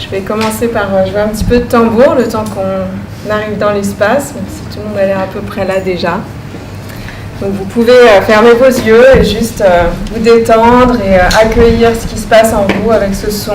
Je vais commencer par jouer un petit peu de tambour le temps qu'on arrive dans l'espace, même si tout le monde a l'air à peu près là déjà. Donc vous pouvez fermer vos yeux et juste vous détendre et accueillir ce qui se passe en vous avec ce son.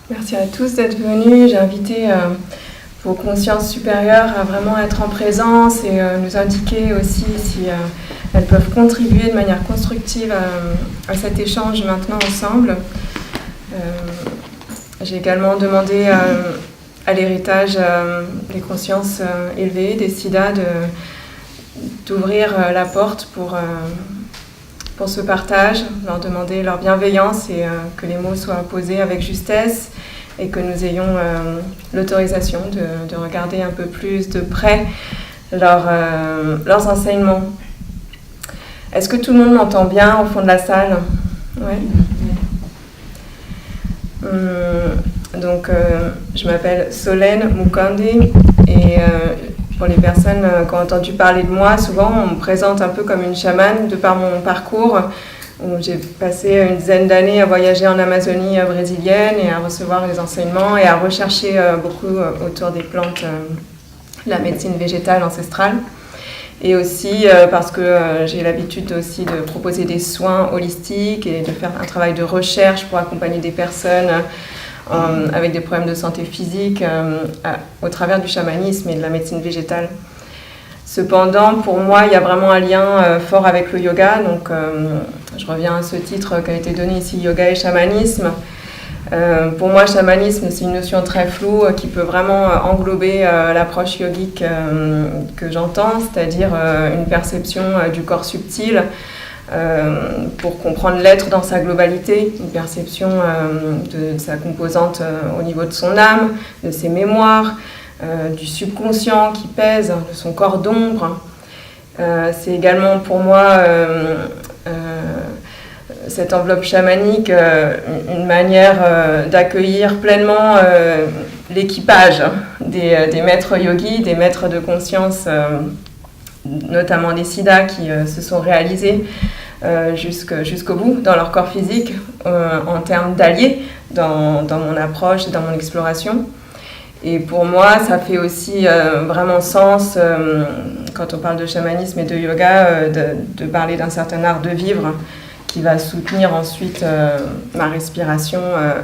Merci à tous d'être venus. J'ai invité vos consciences supérieures à vraiment être en présence et nous indiquer aussi si elles peuvent contribuer de manière constructive à cet échange maintenant ensemble. J'ai également demandé à l'héritage des consciences élevées, des Siddhas, d'ouvrir la porte pour ce partage, leur demander leur bienveillance et que les mots soient posés avec justesse et que nous ayons l'autorisation de regarder un peu plus de près leurs enseignements. Est-ce que tout le monde m'entend bien au fond de la salle ? Ouais. Donc, je m'appelle Solène Mukandi et Pour les personnes qui ont entendu parler de moi, souvent on me présente un peu comme une chamane de par mon parcours, où j'ai passé une dizaine d'années à voyager en Amazonie brésilienne et à recevoir les enseignements et à rechercher beaucoup autour des plantes, la médecine végétale ancestrale. Et aussi parce que j'ai l'habitude aussi de proposer des soins holistiques et de faire un travail de recherche pour accompagner des personnes avec des problèmes de santé physique au travers du chamanisme et de la médecine végétale. Cependant, pour moi, il y a vraiment un lien fort avec le yoga. Donc, je reviens à ce titre qui a été donné ici, yoga et chamanisme. Pour moi, chamanisme, c'est une notion très floue qui peut vraiment englober l'approche yogique que j'entends, c'est-à-dire une perception du corps subtil pour comprendre l'être dans sa globalité, une perception de sa composante au niveau de son âme, de ses mémoires, du subconscient qui pèse, de son corps d'ombre. C'est également pour moi cette enveloppe chamanique, une manière d'accueillir pleinement l'équipage des maîtres yogis, des maîtres de conscience, notamment des siddhas qui se sont réalisés jusqu'au bout dans leur corps physique en termes d'alliés dans mon approche et dans mon exploration. Et pour moi, ça fait aussi vraiment sens, quand on parle de chamanisme et de yoga, de parler d'un certain art de vivre qui va soutenir ensuite ma respiration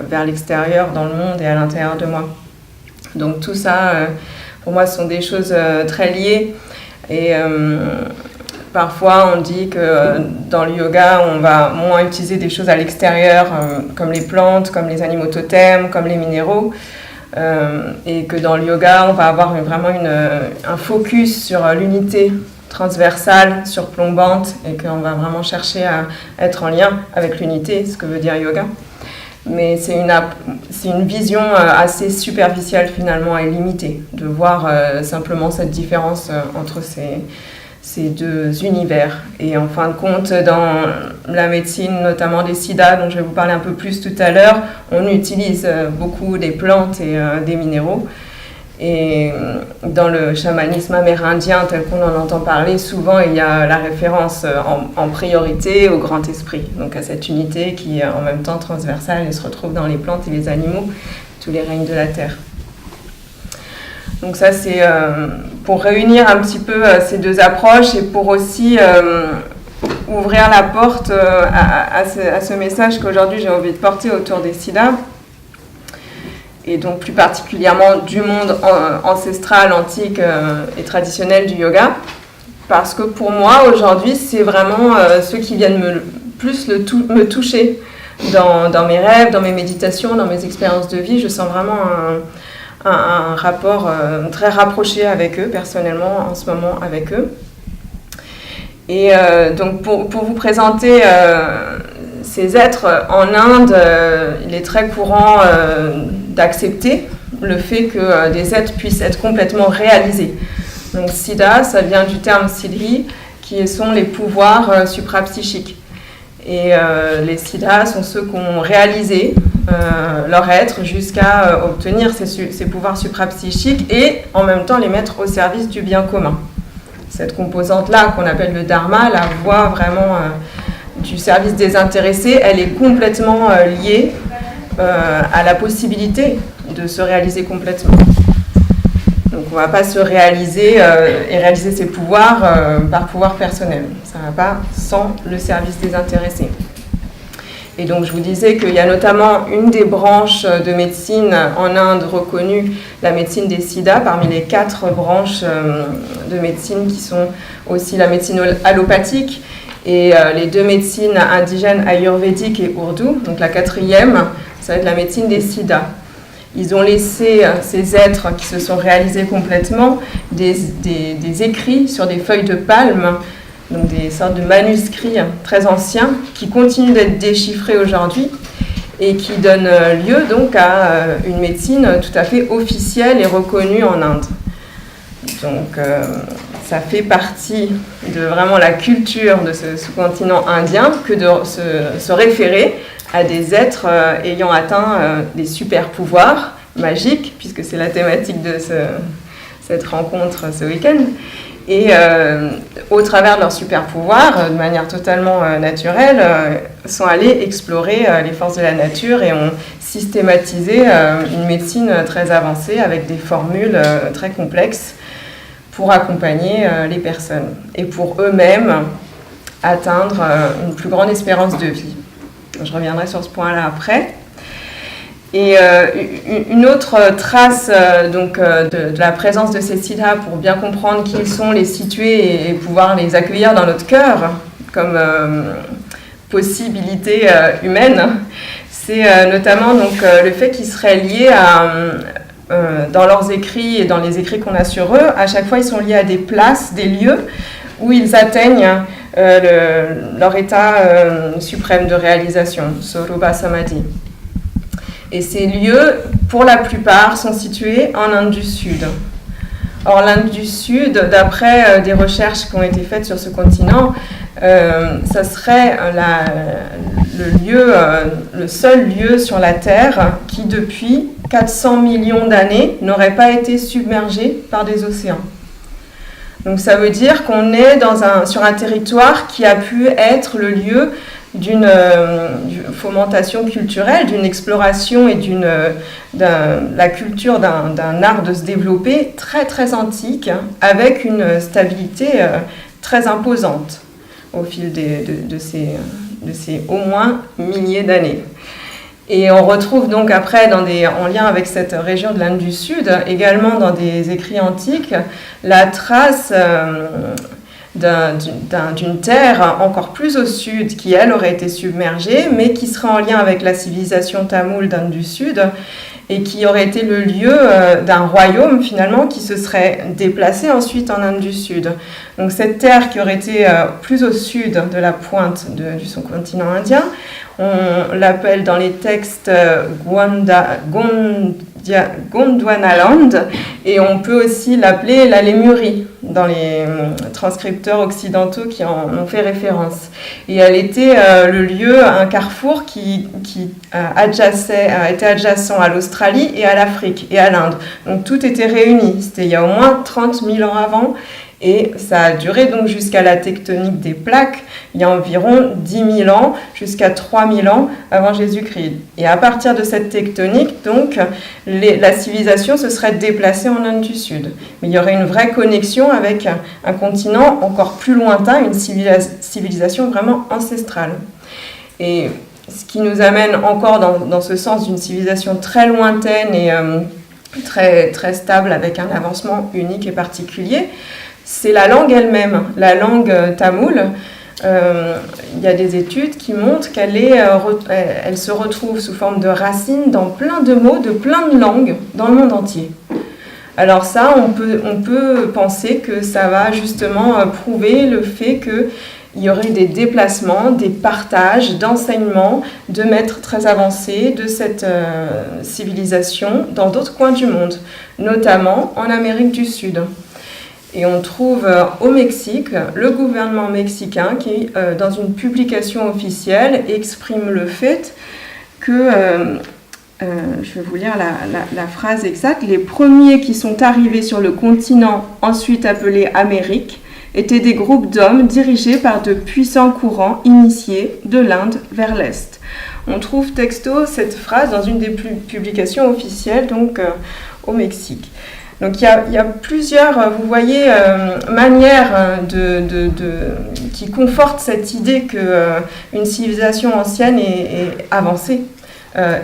vers l'extérieur, dans le monde et à l'intérieur de moi. Donc tout ça, pour moi, ce sont des choses très liées. Et parfois, on dit que dans le yoga, on va moins utiliser des choses à l'extérieur, comme les plantes, comme les animaux totems, comme les minéraux. Et que dans le yoga, on va avoir vraiment un focus sur l'unité transversale, surplombante, et qu'on va vraiment chercher à être en lien avec l'unité, ce que veut dire yoga. Mais c'est une vision assez superficielle finalement et limitée, de voir simplement cette différence entre ces deux univers. Et en fin de compte, dans la médecine, notamment des siddhas, dont je vais vous parler un peu plus tout à l'heure, on utilise beaucoup des plantes et des minéraux. Et dans le chamanisme amérindien, tel qu'on en entend parler, souvent il y a la référence en priorité au grand esprit, donc à cette unité qui est en même temps transversale et se retrouve dans les plantes et les animaux, tous les règnes de la terre. Donc ça, c'est pour réunir un petit peu ces deux approches et pour aussi ouvrir la porte à ce message qu'aujourd'hui j'ai envie de porter autour des siddhas, et donc plus particulièrement du monde ancestral, antique et traditionnel du yoga, parce que pour moi, aujourd'hui, c'est vraiment ceux qui viennent me toucher dans mes rêves, dans mes méditations, dans mes expériences de vie. Je sens vraiment un rapport très rapproché avec eux, personnellement, en ce moment avec eux. Et donc pour vous présenter ces êtres en Inde, il est très courant d'accepter le fait que des êtres puissent être complètement réalisés. Donc siddha, ça vient du terme siddhi, qui sont les pouvoirs suprapsychiques. Et les siddhas sont ceux qui ont réalisé leur être jusqu'à obtenir ces pouvoirs suprapsychiques et en même temps les mettre au service du bien commun. Cette composante-là qu'on appelle le dharma, la voie vraiment du service désintéressé, elle est complètement liée à la possibilité de se réaliser complètement. Donc on ne va pas se réaliser et réaliser ses pouvoirs par pouvoir personnel. Ça ne va pas sans le service désintéressé. Et donc je vous disais qu'il y a notamment une des branches de médecine en Inde reconnue, la médecine des siddhas, parmi les 4 branches de médecine qui sont aussi la médecine allopathique et les 2 médecines indigènes ayurvédiques et ourdou. Donc la 4e, ça va être la médecine des siddhas. Ils ont laissé ces êtres qui se sont réalisés complètement des écrits sur des feuilles de palme, donc des sortes de manuscrits très anciens qui continuent d'être déchiffrés aujourd'hui et qui donnent lieu donc à une médecine tout à fait officielle et reconnue en Inde. Donc ça fait partie de vraiment la culture de ce sous-continent indien que de se référer à des êtres ayant atteint des super pouvoirs magiques, puisque c'est la thématique de cette rencontre ce week-end. Et au travers de leur super pouvoir, de manière totalement naturelle, sont allés explorer les forces de la nature et ont systématisé une médecine très avancée avec des formules très complexes pour accompagner les personnes et pour eux-mêmes atteindre une plus grande espérance de vie. Je reviendrai sur ce point-là après. Et une autre trace de la présence de ces siddhas pour bien comprendre qui ils sont, les situer et pouvoir les accueillir dans notre cœur comme possibilité humaine, c'est notamment le fait qu'ils seraient liés dans leurs écrits et dans les écrits qu'on a sur eux, à chaque fois ils sont liés à des places, des lieux où ils atteignent leur état suprême de réalisation, Sorupa Samadhi. Et ces lieux, pour la plupart, sont situés en Inde du Sud. Or, l'Inde du Sud, d'après des recherches qui ont été faites sur ce continent, ça serait le seul lieu sur la Terre qui, depuis 400 millions d'années, n'aurait pas été submergé par des océans. Donc ça veut dire qu'on est sur un territoire qui a pu être le lieu d'une fomentation culturelle, d'une exploration et la culture d'un art de se développer très très antique, avec une stabilité très imposante au fil de ces au moins milliers d'années. Et on retrouve donc après, en lien avec cette région de l'Inde du Sud, également dans des écrits antiques, la trace d'une terre encore plus au sud qui, elle, aurait été submergée, mais qui serait en lien avec la civilisation tamoule d'Inde du Sud et qui aurait été le lieu d'un royaume, finalement, qui se serait déplacé ensuite en Inde du Sud. Donc cette terre qui aurait été plus au sud de la pointe du sous-continent indien, on l'appelle dans les textes Gondwanaland, et on peut aussi l'appeler la Lémurie dans les transcripteurs occidentaux qui en ont fait référence. Et elle était le lieu, un carrefour qui était adjacent à l'Australie et à l'Afrique et à l'Inde. Donc tout était réuni. C'était il y a au moins 30 000 ans avant. Et ça a duré donc jusqu'à la tectonique des plaques, il y a environ 10 000 ans, jusqu'à 3 000 ans avant Jésus-Christ. Et à partir de cette tectonique, donc, la civilisation se serait déplacée en Inde du Sud. Mais il y aurait une vraie connexion avec un continent encore plus lointain, une civilisation vraiment ancestrale. Et ce qui nous amène encore dans ce sens d'une civilisation très lointaine et très, très stable, avec un avancement unique et particulier, c'est la langue elle-même, la langue tamoule. Il y a des études qui montrent elle se retrouve sous forme de racines dans plein de mots, de plein de langues dans le monde entier. Alors ça, on peut penser que ça va justement prouver le fait qu'il y aurait des déplacements, des partages d'enseignements de maîtres très avancés de cette civilisation dans d'autres coins du monde, notamment en Amérique du Sud. Et on trouve au Mexique le gouvernement mexicain qui, dans une publication officielle, exprime le fait que, je vais vous lire la phrase exacte, les premiers qui sont arrivés sur le continent, ensuite appelé Amérique, étaient des groupes d'hommes dirigés par de puissants courants initiés de l'Inde vers l'Est. On trouve texto cette phrase dans une des publications officielles donc, au Mexique. Donc il y a plusieurs, vous voyez, manières qui confortent cette idée qu'une civilisation ancienne et avancée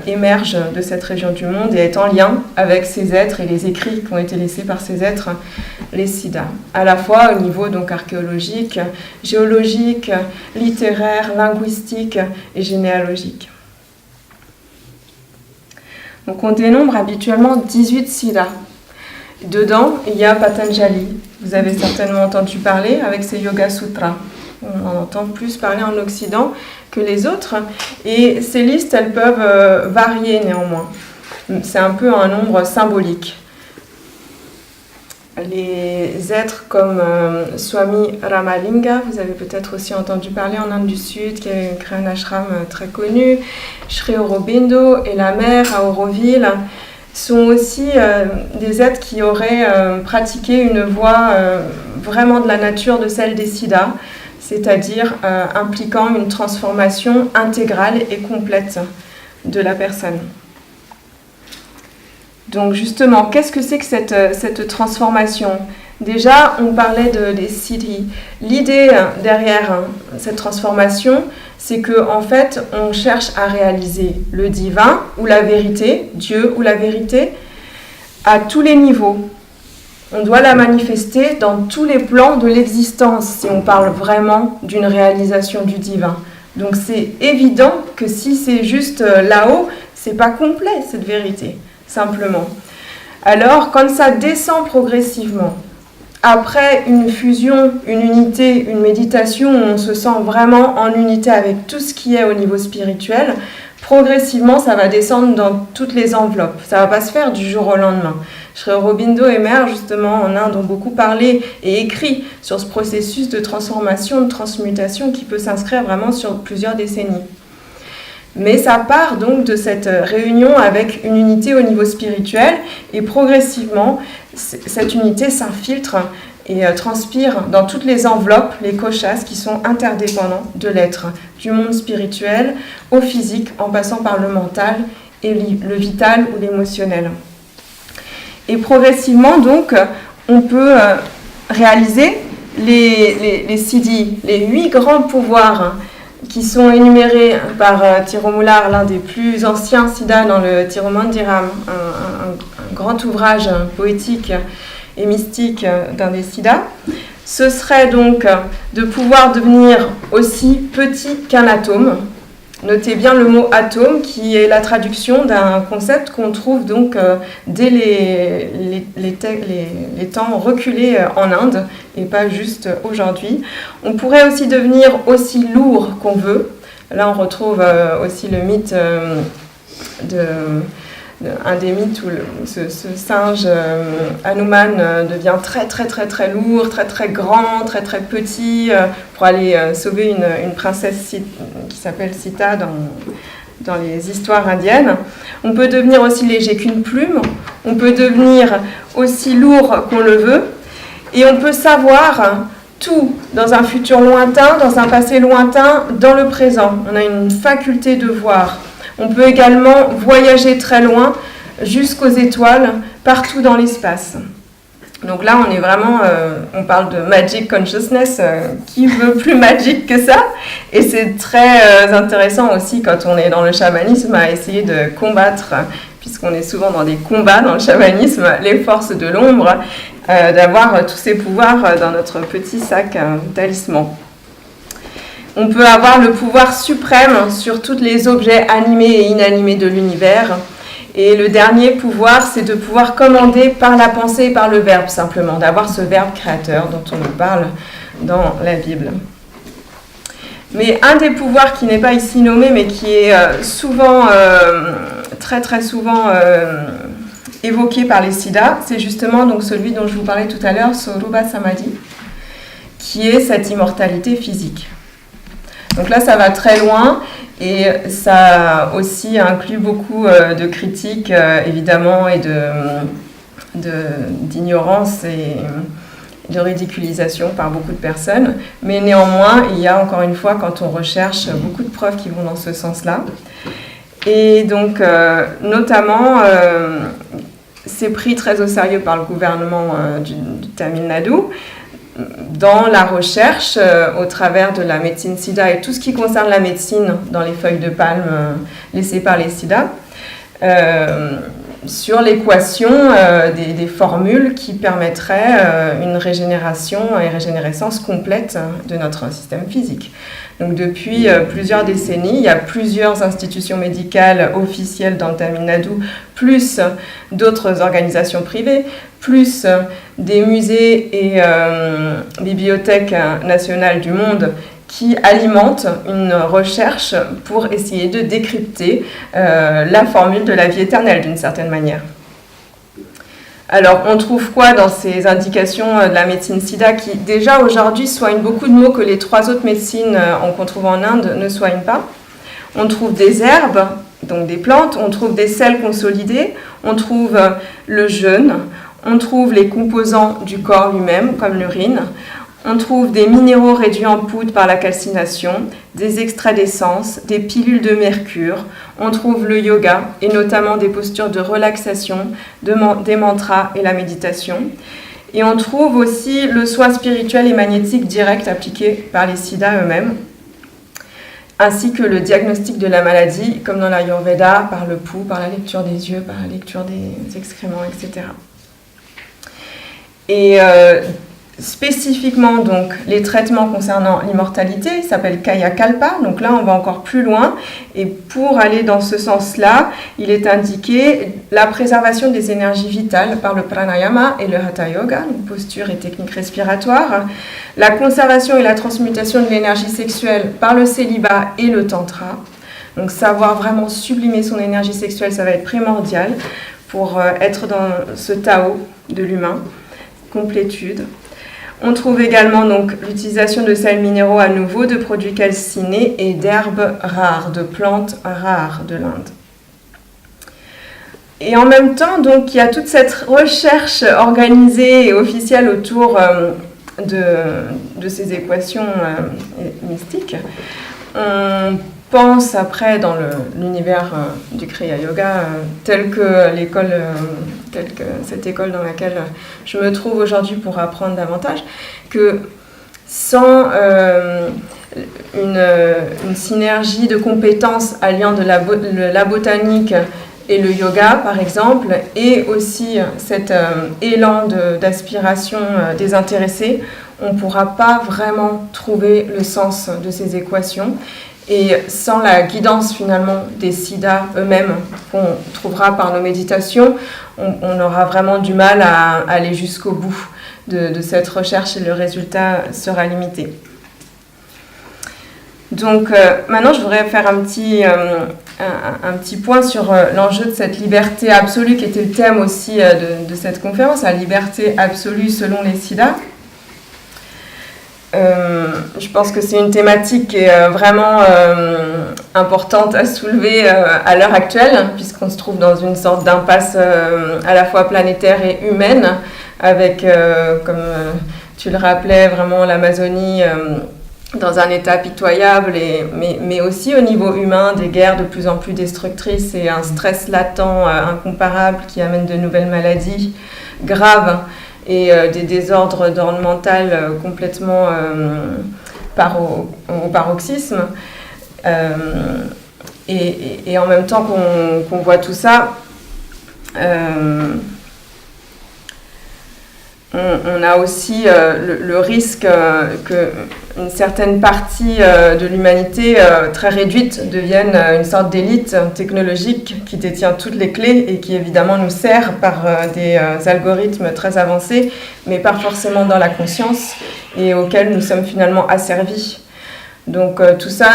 émerge de cette région du monde et est en lien avec ces êtres et les écrits qui ont été laissés par ces êtres, les siddhas. À la fois au niveau donc archéologique, géologique, littéraire, linguistique et généalogique. Donc on dénombre habituellement 18 siddhas. Dedans, il y a Patanjali. Vous avez certainement entendu parler avec ses Yoga Sutras. On en entend plus parler en Occident que les autres. Et ces listes, elles peuvent varier néanmoins. C'est un peu un nombre symbolique. Les êtres comme Swami Ramalinga, vous avez peut-être aussi entendu parler en Inde du Sud, qui a créé un ashram très connu, Sri Aurobindo et la mère à Auroville, sont aussi des êtres qui auraient pratiqué une voie vraiment de la nature de celle des Siddhas, c'est-à-dire impliquant une transformation intégrale et complète de la personne. Donc justement, qu'est-ce que c'est que cette transformation ? Déjà, on parlait des siddhis. L'idée derrière cette transformation, c'est qu'en fait, on cherche à réaliser le divin ou la vérité, Dieu ou la vérité, à tous les niveaux. On doit la manifester dans tous les plans de l'existence, si on parle vraiment d'une réalisation du divin. Donc c'est évident que si c'est juste là-haut, c'est pas complet cette vérité, simplement. Alors, quand ça descend progressivement, après une fusion, une unité, une méditation où on se sent vraiment en unité avec tout ce qui est au niveau spirituel, progressivement, ça va descendre dans toutes les enveloppes. Ça ne va pas se faire du jour au lendemain. Sri Aurobindo et Meher, justement, en Inde, ont beaucoup parlé et écrit sur ce processus de transformation, de transmutation qui peut s'inscrire vraiment sur plusieurs décennies. Mais ça part donc de cette réunion avec une unité au niveau spirituel et progressivement, cette unité s'infiltre et transpire dans toutes les enveloppes, les koshas qui sont interdépendants de l'être, du monde spirituel au physique en passant par le mental et le vital ou l'émotionnel. Et progressivement donc, on peut réaliser les siddhis, les 8 grands pouvoirs qui sont énumérés par Tirumoolar, l'un des plus anciens siddhas dans le Tirumandiram, un grand ouvrage poétique et mystique d'un des siddhas. Ce serait donc de pouvoir devenir aussi petit qu'un atome. Notez bien le mot atome qui est la traduction d'un concept qu'on trouve donc dès les temps reculés en Inde et pas juste aujourd'hui. On pourrait aussi devenir aussi lourd qu'on veut. Là on retrouve aussi le mythe un des mythes où ce singe Hanuman devient très très très très lourd, très très grand, très très petit pour aller sauver une princesse qui s'appelle Sita dans les histoires indiennes. On peut devenir aussi léger qu'une plume, on peut devenir aussi lourd qu'on le veut et on peut savoir tout dans un futur lointain, dans un passé lointain, dans le présent. On a une faculté de voir. On peut également voyager très loin, jusqu'aux étoiles, partout dans l'espace. Donc là, on est vraiment, on parle de magic consciousness, qui veut plus magique que ça ? Et c'est très intéressant aussi quand on est dans le chamanisme à essayer de combattre, puisqu'on est souvent dans des combats dans le chamanisme, les forces de l'ombre, d'avoir tous ces pouvoirs dans notre petit sac talisman. On peut avoir le pouvoir suprême sur tous les objets animés et inanimés de l'univers. Et le dernier pouvoir, c'est de pouvoir commander par la pensée et par le verbe, simplement, d'avoir ce verbe créateur dont on nous parle dans la Bible. Mais un des pouvoirs qui n'est pas ici nommé, mais qui est souvent, très très souvent évoqué par les siddhas, c'est justement donc celui dont je vous parlais tout à l'heure, Sorupa Samadhi, qui est cette immortalité physique. Donc là, ça va très loin et ça aussi inclut beaucoup de critiques, évidemment, et d'ignorance et de ridiculisation par beaucoup de personnes. Mais néanmoins, il y a encore une fois, quand on recherche, beaucoup de preuves qui vont dans ce sens-là. Et donc, notamment, c'est pris très au sérieux par le gouvernement du Tamil Nadu, dans la recherche au travers de la médecine Siddha et tout ce qui concerne la médecine dans les feuilles de palme laissées par les Siddhas, sur l'équation des formules qui permettraient une régénération et régénérescence complète de notre système physique. Donc depuis plusieurs décennies, il y a plusieurs institutions médicales officielles dans le Tamil Nadu, plus d'autres organisations privées, plus des musées et bibliothèques nationales du monde qui alimentent une recherche pour essayer de décrypter la formule de la vie éternelle d'une certaine manière. Alors, on trouve quoi dans ces indications de la médecine Siddha qui, déjà aujourd'hui, soignent beaucoup de maux que les 3 autres médecines qu'on trouve en Inde ne soignent pas. On trouve des herbes donc des plantes, on trouve des sels consolidés, on trouve le jeûne, on trouve les composants du corps lui-même, comme l'urine, on trouve des minéraux réduits en poudre par la calcination, des extraits d'essence, des pilules de mercure, on trouve le yoga et notamment des postures de relaxation, des mantras et la méditation. Et on trouve aussi le soin spirituel et magnétique direct appliqué par les siddhas eux-mêmes, ainsi que le diagnostic de la maladie, comme dans l'Ayurveda, par le pouls, par la lecture des yeux, par la lecture des excréments, etc. Et spécifiquement, donc, les traitements concernant l'immortalité s'appellent Kaya Kalpa, donc là on va encore plus loin, et pour aller dans ce sens-là, il est indiqué la préservation des énergies vitales par le pranayama et le hatha yoga, donc posture et technique respiratoire, la conservation et la transmutation de l'énergie sexuelle par le célibat et le tantra, donc savoir vraiment sublimer son énergie sexuelle, ça va être primordial pour être dans ce Tao de l'humain, complétude. On trouve également donc l'utilisation de sels minéraux à nouveau, de produits calcinés et d'herbes rares, de plantes rares de l'Inde. Et en même temps, donc, il y a toute cette recherche organisée et officielle autour de ces équations mystiques. On pense après dans l'univers du Kriya Yoga, telle que cette école dans laquelle je me trouve aujourd'hui pour apprendre davantage, que sans une synergie de compétences alliant la botanique et le yoga, par exemple, et aussi cet élan d'aspiration désintéressée, on ne pourra pas vraiment trouver le sens de ces équations. Et sans la guidance finalement des siddhas eux-mêmes qu'on trouvera par nos méditations, on aura vraiment du mal à aller jusqu'au bout de cette recherche et le résultat sera limité. Donc maintenant je voudrais faire un petit point sur l'enjeu de cette liberté absolue qui était le thème aussi de cette conférence, la liberté absolue selon les siddhas. Je pense que c'est une thématique qui est vraiment importante à soulever à l'heure actuelle, puisqu'on se trouve dans une sorte d'impasse à la fois planétaire et humaine, avec, comme tu le rappelais, vraiment l'Amazonie dans un état pitoyable, mais aussi au niveau humain, des guerres de plus en plus destructrices et un stress latent incomparable qui amène de nouvelles maladies graves. Et des désordres d'ordre mental complètement au paroxysme. Et en même temps qu'on voit tout ça, on a aussi le risque qu'une certaine partie de l'humanité très réduite devienne une sorte d'élite technologique qui détient toutes les clés et qui évidemment nous sert par des algorithmes très avancés, mais pas forcément dans la conscience et auxquels nous sommes finalement asservis. Donc tout ça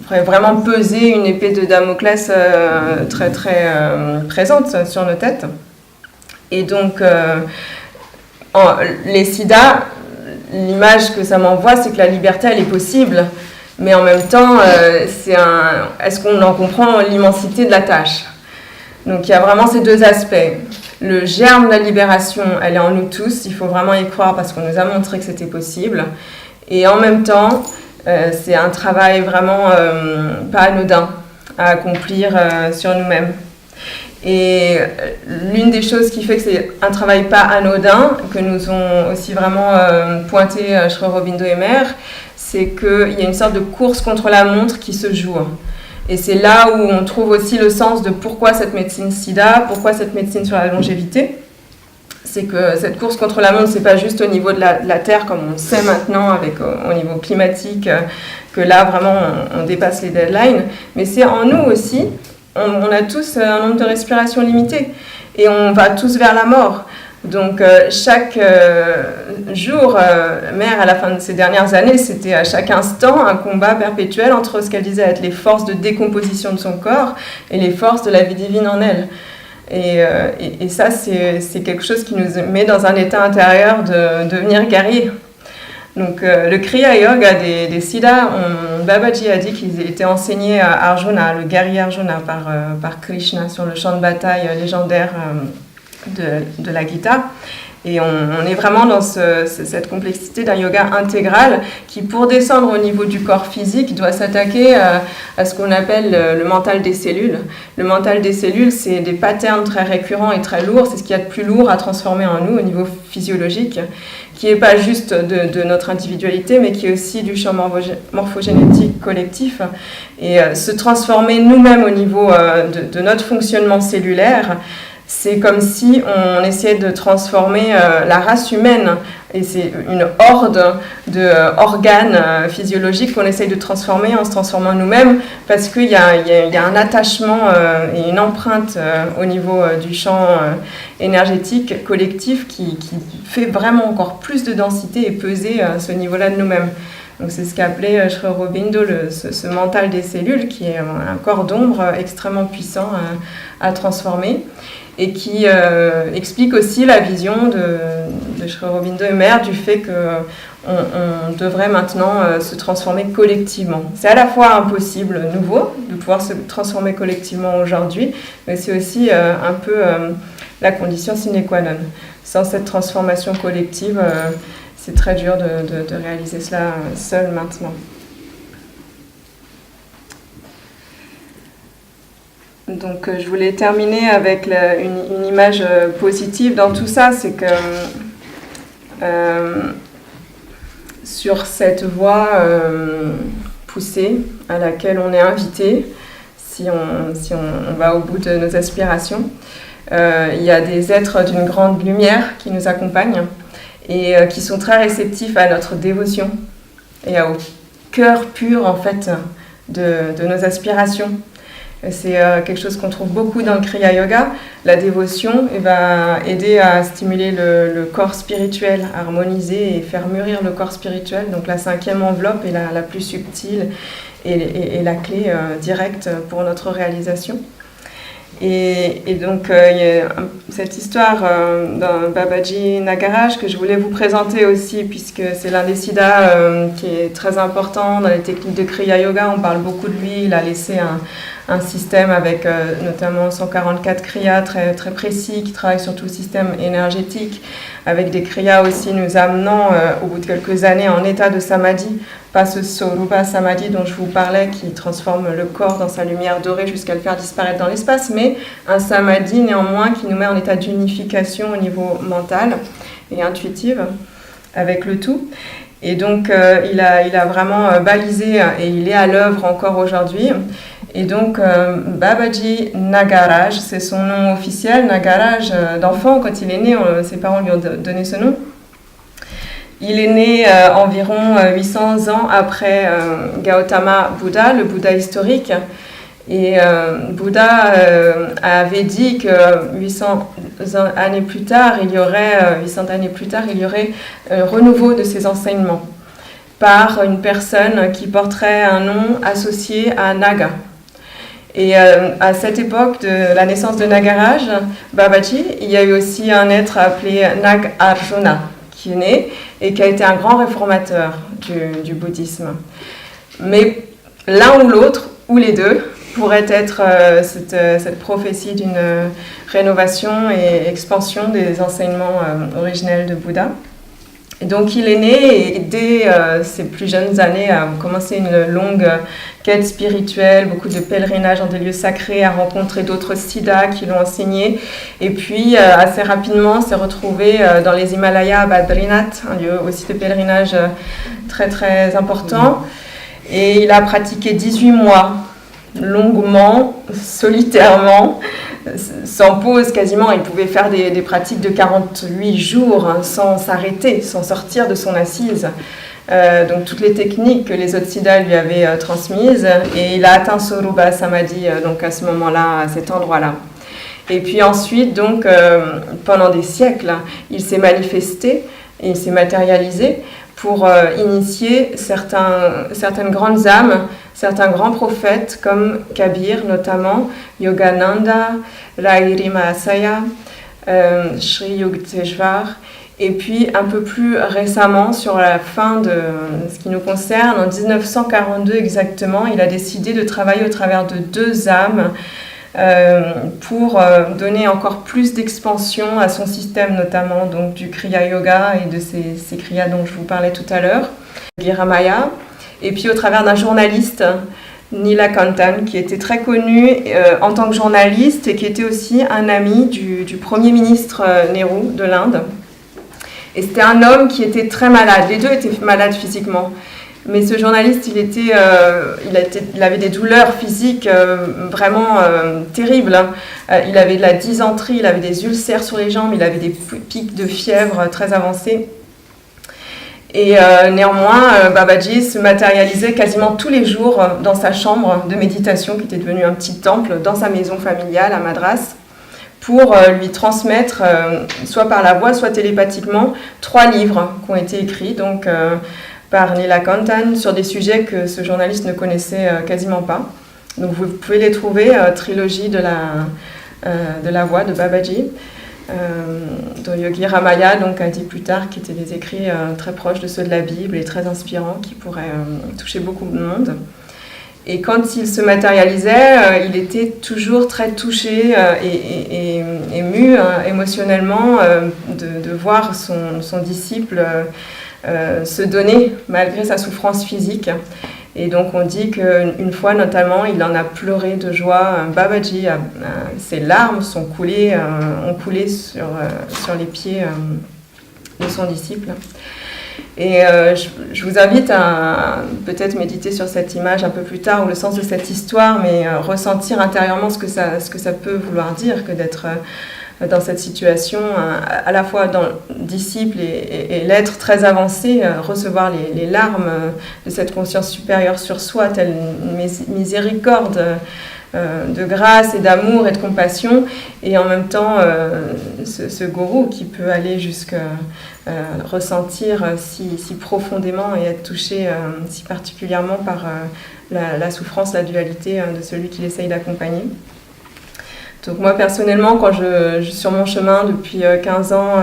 pourrait vraiment peser une épée de Damoclès très très présente sur nos têtes. Et donc les siddhas, l'image que ça m'envoie, c'est que la liberté, elle est possible, mais en même temps, est-ce qu'on en comprend l'immensité de la tâche ? Donc il y a vraiment ces deux aspects. Le germe de la libération, elle est en nous tous, il faut vraiment y croire parce qu'on nous a montré que c'était possible. Et en même temps, c'est un travail vraiment pas anodin à accomplir sur nous-mêmes. Et l'une des choses qui fait que c'est un travail pas anodin, que nous ont aussi vraiment pointé Sri Aurobindo et Mère, c'est qu'il y a une sorte de course contre la montre qui se joue. Et c'est là où on trouve aussi le sens de pourquoi cette médecine SIDA, pourquoi cette médecine sur la longévité. C'est que cette course contre la montre, c'est pas juste au niveau de la Terre, comme on sait maintenant avec au niveau climatique, que là vraiment on dépasse les deadlines, mais c'est en nous aussi. On a tous un nombre de respirations limité et on va tous vers la mort. Donc chaque jour, Mère, à la fin de ces dernières années, c'était à chaque instant un combat perpétuel entre ce qu'elle disait être les forces de décomposition de son corps et les forces de la vie divine en elle. Et ça, c'est quelque chose qui nous met dans un état intérieur de devenir guerrier. Donc le Kriya Yoga des Siddhas, Babaji a dit qu'ils étaient enseignés à Arjuna, le guerrier Arjuna, par Krishna sur le champ de bataille légendaire de la Gita. Et on est vraiment dans cette complexité d'un yoga intégral qui, pour descendre au niveau du corps physique, doit s'attaquer à ce qu'on appelle le mental des cellules. Le mental des cellules, c'est des patterns très récurrents et très lourds. C'est ce qu'il y a de plus lourd à transformer en nous au niveau physiologique, qui n'est pas juste de notre individualité, mais qui est aussi du champ morphogénétique collectif. Et se transformer nous-mêmes au niveau de notre fonctionnement cellulaire, c'est comme si on essayait de transformer la race humaine, et c'est une horde d'organes physiologiques qu'on essaye de transformer en se transformant nous-mêmes, parce qu'il y a un attachement et une empreinte au niveau du champ énergétique collectif qui fait vraiment encore plus de densité et peser ce niveau-là de nous-mêmes. Donc c'est ce qu'appelait Sri Aurobindo ce mental des cellules, qui est un corps d'ombre extrêmement puissant à transformer, et qui explique aussi la vision de Sri Aurobindo et Mère du fait qu'on devrait maintenant se transformer collectivement. C'est à la fois impossible, nouveau, de pouvoir se transformer collectivement aujourd'hui, mais c'est aussi un peu la condition sine qua non. Sans cette transformation collective, c'est très dur de réaliser cela seul maintenant. Donc je voulais terminer avec une image positive dans tout ça, c'est que sur cette voie poussée à laquelle on est invité, si on va au bout de nos aspirations, il y a des êtres d'une grande lumière qui nous accompagnent et qui sont très réceptifs à notre dévotion et au cœur pur en fait de nos aspirations. C'est quelque chose qu'on trouve beaucoup dans le Kriya Yoga. La dévotion va aider à stimuler le corps spirituel, à harmoniser et faire mûrir le corps spirituel. Donc la 5e enveloppe est la plus subtile et la clé directe pour notre réalisation. Et donc il y a cette histoire d'un Babaji Nagaraj que je voulais vous présenter aussi, puisque c'est l'un des siddhas qui est très important dans les techniques de Kriya Yoga. On parle beaucoup de lui. Il a laissé un système avec notamment 144 kriyas très, très précis qui travaillent sur tout le système énergétique, avec des kriyas aussi nous amenant au bout de quelques années en état de samadhi, pas ce Sorupa Samadhi dont je vous parlais qui transforme le corps dans sa lumière dorée jusqu'à le faire disparaître dans l'espace, mais un samadhi néanmoins qui nous met en état d'unification au niveau mental et intuitif avec le tout. Et donc il a vraiment balisé et il est à l'œuvre encore aujourd'hui. Et donc Babaji Nagaraj, c'est son nom officiel. Nagaraj, d'enfant, quand il est né, ses parents lui ont donné ce nom. Il est né environ 800 ans après Gautama Bouddha, le Bouddha historique. Et Bouddha avait dit que 800 années plus tard, il y aurait un renouveau de ses enseignements par une personne qui porterait un nom associé à Naga. Et à cette époque de la naissance de Nagaraj, Babaji, il y a eu aussi un être appelé Nagarjuna qui est né et qui a été un grand réformateur du bouddhisme. Mais l'un ou l'autre, ou les deux, pourrait être cette prophétie d'une rénovation et expansion des enseignements originels de Bouddha. Et donc il est né et dès ses plus jeunes années a commencé une longue quête spirituelle, beaucoup de pèlerinages dans des lieux sacrés, a rencontré d'autres siddhas qui l'ont enseigné. Et puis assez rapidement s'est retrouvé dans les Himalayas à Badrinath, un lieu aussi de pèlerinage très très important. Et il a pratiqué 18 mois, longuement, solitairement, sans pause quasiment. Il pouvait faire des pratiques de 48 jours sans s'arrêter, sans sortir de son assise. Donc toutes les techniques que les autres siddhas lui avaient transmises. Et il a atteint Sorupa Samadhi donc à ce moment-là, à cet endroit-là. Et puis ensuite, donc, pendant des siècles, il s'est manifesté et il s'est matérialisé pour initier certaines grandes âmes, certains grands prophètes comme Kabir notamment, Yogananda, Lahiri Mahasaya, Sri Yukteswar Et puis un peu plus récemment, sur la fin de ce qui nous concerne, en 1942 exactement, il a décidé de travailler au travers de 2 âmes pour donner encore plus d'expansion à son système, notamment donc, du Kriya Yoga et de ces Kriyas dont je vous parlais tout à l'heure, Giramaya, et puis au travers d'un journaliste, Neelakantan, qui était très connu en tant que journaliste et qui était aussi un ami du Premier ministre Nehru de l'Inde. Et c'était un homme qui était très malade. Les deux étaient malades physiquement. Mais ce journaliste, il avait des douleurs physiques vraiment terribles. Il avait de la dysenterie, il avait des ulcères sur les jambes, il avait des pics de fièvre très avancés. Et néanmoins, Babaji se matérialisait quasiment tous les jours dans sa chambre de méditation, qui était devenue un petit temple, dans sa maison familiale à Madras, pour lui transmettre, soit par la voix, soit télépathiquement, 3 livres qui ont été écrits donc, par Neelakantan sur des sujets que ce journaliste ne connaissait quasiment pas. Donc vous pouvez les trouver, trilogie de la voix de Babaji. Dont Yogi Ramaya donc, a dit plus tard qu'ils étaient des écrits très proches de ceux de la Bible et très inspirants qui pourraient toucher beaucoup de monde. Et quand il se matérialisait, il était toujours très touché et ému émotionnellement de voir son disciple se donner malgré sa souffrance physique. Et donc on dit qu'une fois notamment, il en a pleuré de joie. Babaji, ses larmes ont coulé sur les pieds de son disciple. Et je vous invite à peut-être méditer sur cette image un peu plus tard, ou le sens de cette histoire, mais ressentir intérieurement ce que ça peut vouloir dire que d'être dans cette situation, à la fois dans le disciple et l'être très avancé, recevoir les larmes de cette conscience supérieure sur soi, telle une miséricorde de grâce et d'amour et de compassion, et en même temps ce gourou qui peut aller jusqu'à ressentir si profondément et être touché si particulièrement par la souffrance, la dualité de celui qu'il essaye d'accompagner. Donc moi personnellement, quand je suis sur mon chemin depuis 15 ans,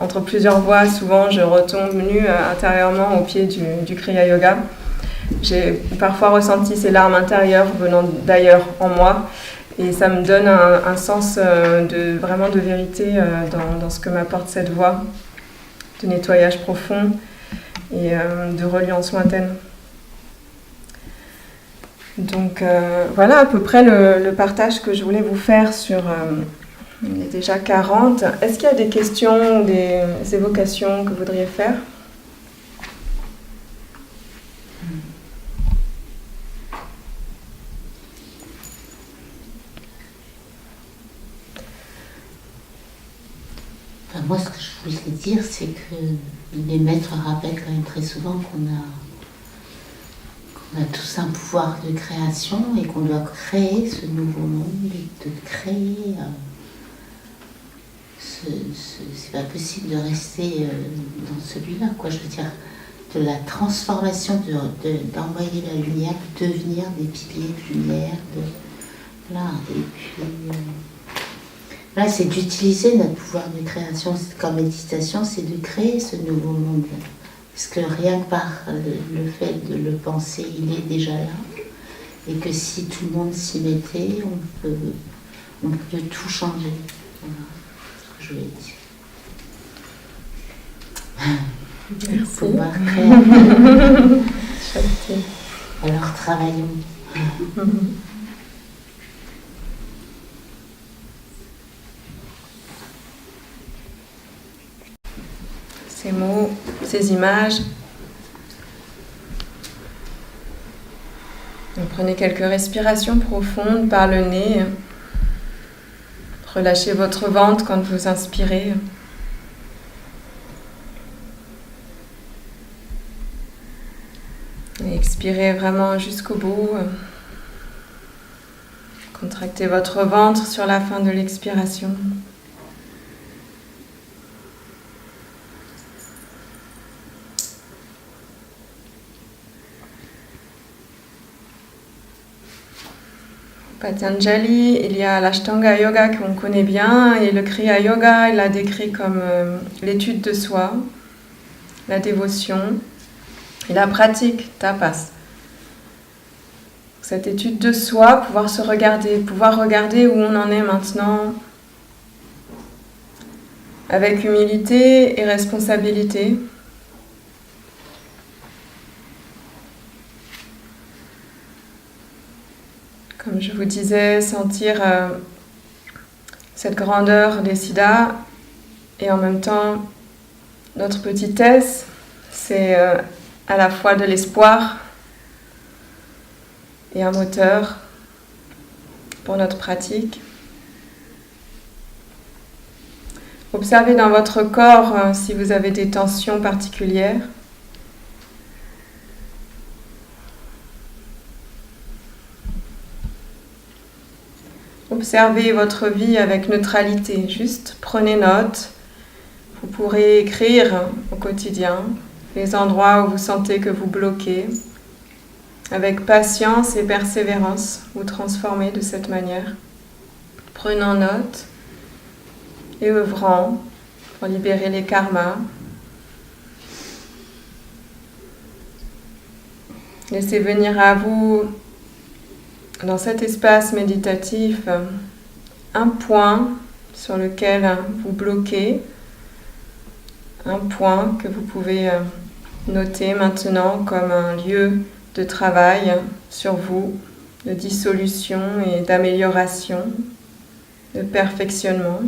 entre plusieurs voies, souvent je retombe nue intérieurement au pied du Kriya Yoga. J'ai parfois ressenti ces larmes intérieures venant d'ailleurs en moi, et ça me donne un sens vraiment de vérité dans ce que m'apporte cette voie, de nettoyage profond et de reliance lointaine. Donc voilà à peu près le partage que je voulais vous faire sur... il est déjà 40. Est-ce qu'il y a des questions ou des évocations que vous voudriez faire ? Enfin, moi, ce que je voulais dire, c'est que les maîtres rappellent quand même très souvent qu'on a tous un pouvoir de création et qu'on doit créer ce nouveau monde et de créer. C'est pas possible de rester dans celui-là, quoi. Je veux dire, de la transformation, d'envoyer la lumière, de devenir des piliers de lumière, voilà. Et puis, là, c'est d'utiliser notre pouvoir de création comme méditation, c'est de créer ce nouveau monde. Parce que rien que par le fait de le penser, il est déjà là. Et que si tout le monde s'y mettait, on peut tout changer. Voilà ce que je voulais dire. Merci. Pouvoir créer. Alors travaillons. Ces mots, ces images. Donc, prenez quelques respirations profondes par le nez. Relâchez votre ventre quand vous inspirez. Et expirez vraiment jusqu'au bout. Contractez votre ventre sur la fin de l'expiration. Patanjali, il y a l'Ashtanga Yoga qu'on connaît bien, et le Kriya Yoga, il l'a décrit comme l'étude de soi, la dévotion et la pratique, tapas. Cette étude de soi, pouvoir regarder où on en est maintenant, avec humilité et responsabilité. Comme je vous disais, sentir cette grandeur des siddhas et en même temps notre petitesse, c'est à la fois de l'espoir et un moteur pour notre pratique. Observez dans votre corps si vous avez des tensions particulières. Observez votre vie avec neutralité, juste prenez note. Vous pourrez écrire au quotidien les endroits où vous sentez que vous bloquez. Avec patience et persévérance, vous transformez de cette manière, prenant note et œuvrant pour libérer les karmas. Laissez venir à vous, dans cet espace méditatif, un point sur lequel vous bloquez, un point que vous pouvez noter maintenant comme un lieu de travail sur vous, de dissolution et d'amélioration, de perfectionnement.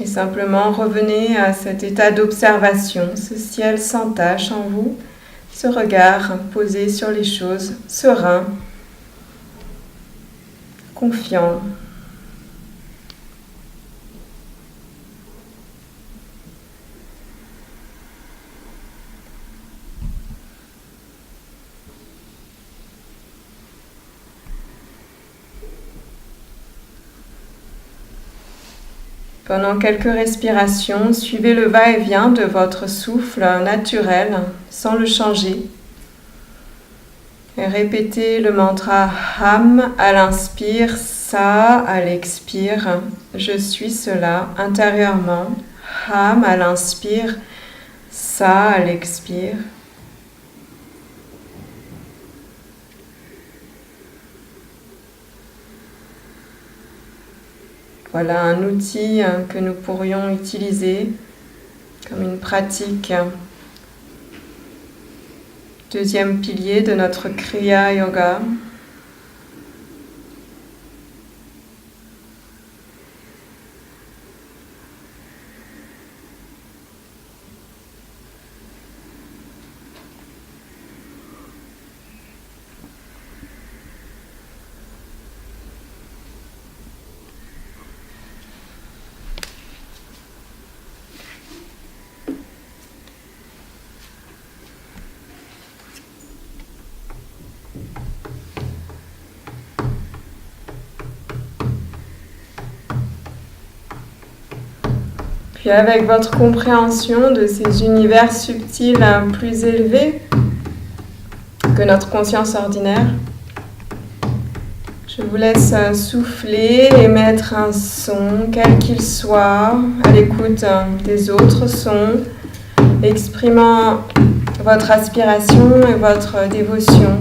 Et simplement revenez à cet état d'observation, ce ciel sans tache en vous, ce regard posé sur les choses, serein, confiant. Pendant quelques respirations, suivez le va-et-vient de votre souffle naturel sans le changer. Et répétez le mantra Ham à l'inspire, Sa à l'expire. Je suis cela intérieurement. Ham à l'inspire, Sa à l'expire. Voilà un outil que nous pourrions utiliser comme une pratique. Deuxième pilier de notre Kriya Yoga. Puis avec votre compréhension de ces univers subtils plus élevés que notre conscience ordinaire, je vous laisse souffler, émettre un son, quel qu'il soit, à l'écoute des autres sons, exprimant votre aspiration et votre dévotion.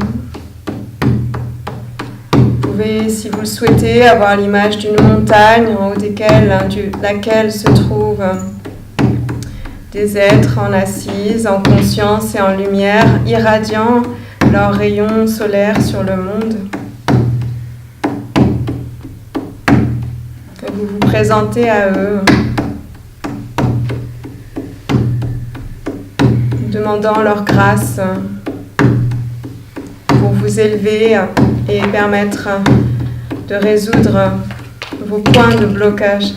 Vous pouvez, si vous le souhaitez, avoir l'image d'une montagne en haut laquelle se trouvent des êtres en assise, en conscience et en lumière, irradiant leurs rayons solaires sur le monde. Et vous vous présentez à eux, demandant leur grâce pour vous élever et permettre de résoudre vos points de blocage.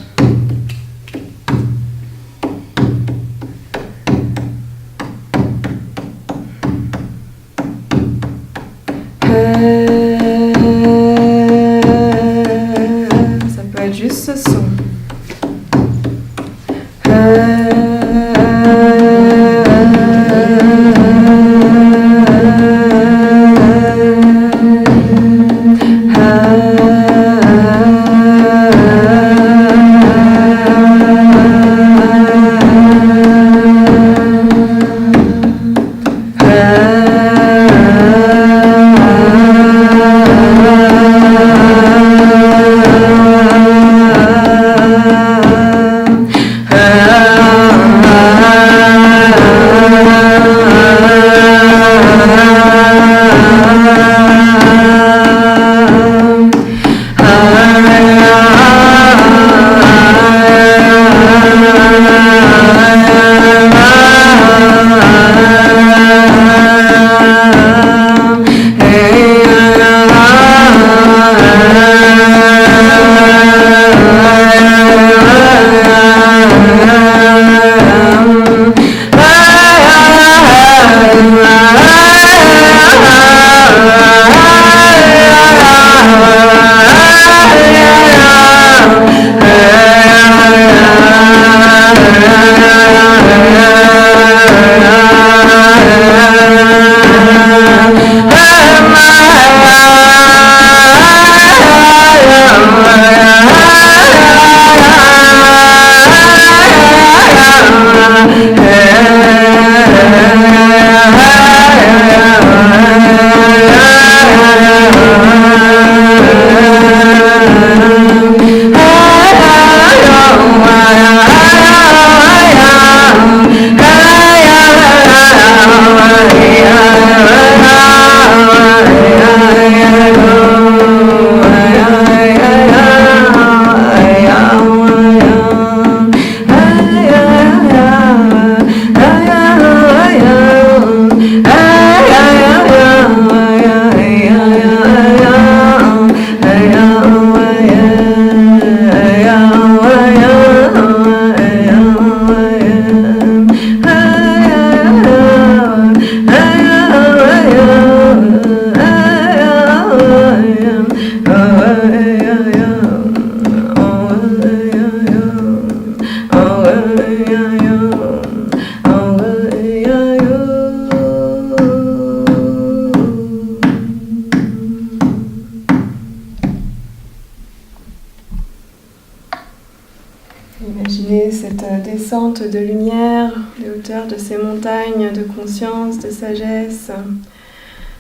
descente de lumière, les hauteurs de ces montagnes de conscience, de sagesse,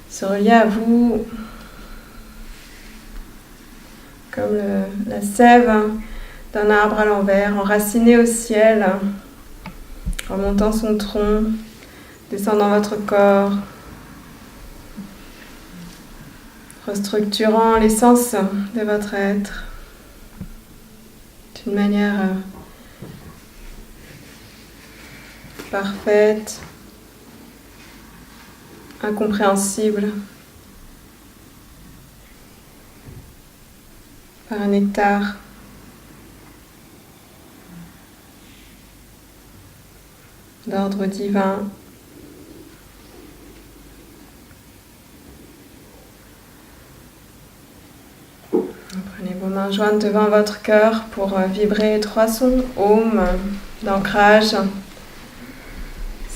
se relier à vous comme la sève d'un arbre à l'envers, enraciné au ciel, remontant son tronc, descendant votre corps, restructurant l'essence de votre être d'une manière parfaite, incompréhensible, par un nectar. D'ordre divin. Prenez vos mains jointes devant votre cœur pour vibrer 3 sons Om, d'ancrage,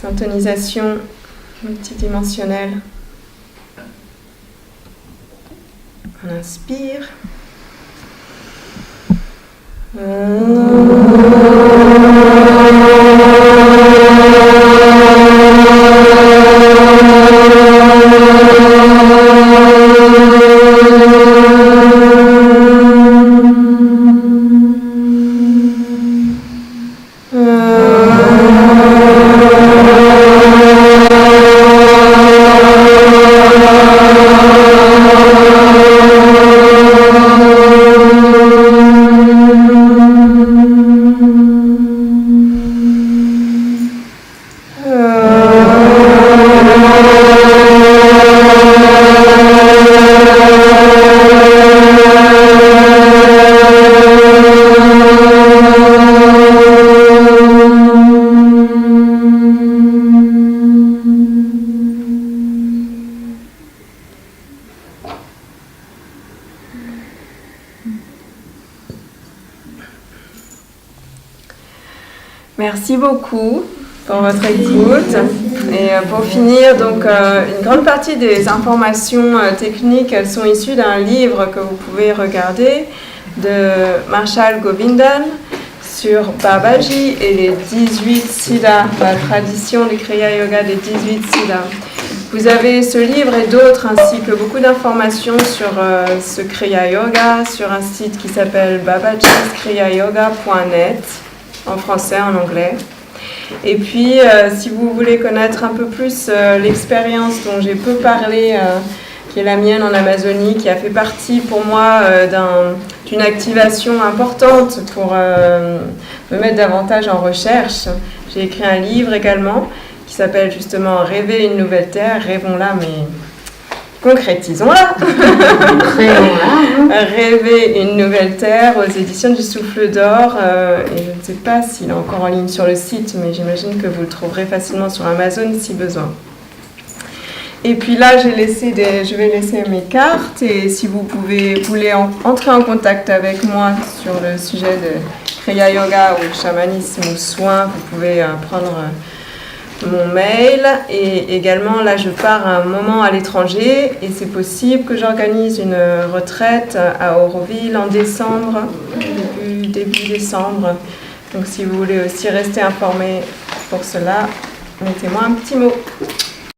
syntonisation multidimensionnelle. On inspire. Merci beaucoup pour votre écoute. Et pour finir, donc, une grande partie des informations techniques, elles sont issues d'un livre que vous pouvez regarder de Marshall Govindan sur Babaji et les 18 siddhas, la tradition du Kriya Yoga des 18 siddhas. Vous avez ce livre et d'autres, ainsi que beaucoup d'informations sur ce Kriya Yoga sur un site qui s'appelle babajikriyayoga.net, en français, en anglais. Et puis, si vous voulez connaître un peu plus l'expérience dont j'ai peu parlé, qui est la mienne en Amazonie, qui a fait partie pour moi d'une activation importante pour me mettre davantage en recherche, j'ai écrit un livre également qui s'appelle justement « Rêver une nouvelle terre », rêvons-la, mais concrétisons-la. Rêver une nouvelle terre aux éditions du Souffle d'Or. Et je ne sais pas s'il est encore en ligne sur le site, mais j'imagine que vous le trouverez facilement sur Amazon si besoin. Et puis là, je vais laisser mes cartes. Et si vous voulez entrer en contact avec moi sur le sujet de Kriya Yoga ou chamanisme ou soins, vous pouvez prendre mon mail. Et également, là, je pars un moment à l'étranger et c'est possible que j'organise une retraite à Auroville en décembre, début décembre. Donc, si vous voulez aussi rester informé pour cela, mettez-moi un petit mot.